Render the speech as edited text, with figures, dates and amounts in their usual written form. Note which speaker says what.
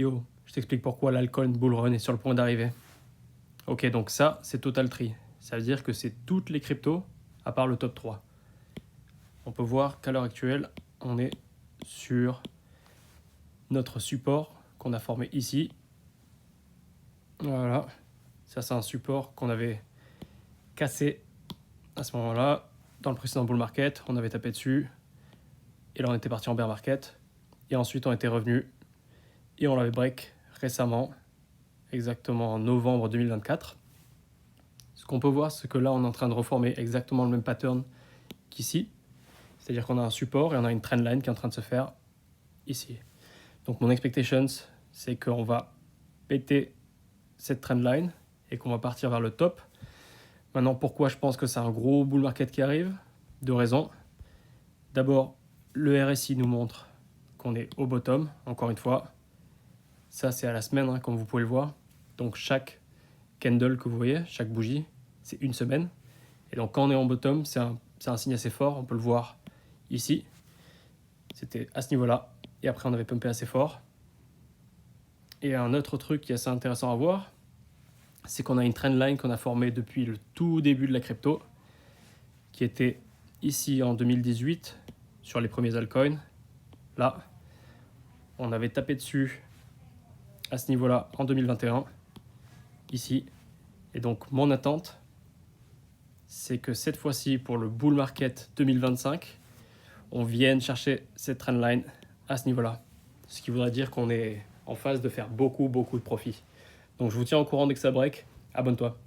Speaker 1: Yo, je t'explique pourquoi l'altcoin bull run est sur le point d'arriver. Ok, donc ça, c'est Total Tree. Ça veut dire que c'est toutes les cryptos à part le top 3. On peut voir qu'à l'heure actuelle, on est sur notre support qu'on a formé ici. Voilà. Ça, c'est un support qu'on avait cassé à ce moment-là. Dans le précédent bull market, on avait tapé dessus. Et là, on était parti en bear market. Et ensuite, on était revenu. Et on l'avait break récemment, exactement en novembre 2024. Ce qu'on peut voir, c'est que là, on est en train de reformer exactement le même pattern qu'ici. C'est-à-dire qu'on a un support et on a une trendline qui est en train de se faire ici. Donc mon expectations, c'est qu'on va péter cette trendline et qu'on va partir vers le top. Maintenant, pourquoi je pense que c'est un gros bull market qui arrive? Deux raisons. D'abord, le RSI nous montre qu'on est au bottom, encore une fois. Ça, c'est à la semaine, comme vous pouvez le voir. Donc chaque candle que vous voyez, chaque bougie, c'est une semaine. Et donc quand on est en bottom, c'est un signe assez fort. On peut le voir ici. C'était à ce niveau-là. Et après, on avait pumpé assez fort. Et un autre truc qui est assez intéressant à voir, c'est qu'on a une trendline qu'on a formée depuis le tout début de la crypto, qui était ici en 2018, sur les premiers altcoins. Là, on avait tapé dessus à ce niveau-là en 2021, ici. Et donc, mon attente, c'est que cette fois-ci, pour le bull market 2025, on vienne chercher cette trendline à ce niveau-là. Ce qui voudrait dire qu'on est en phase de faire beaucoup de profit. Donc je vous tiens au courant dès que ça break. Abonne-toi.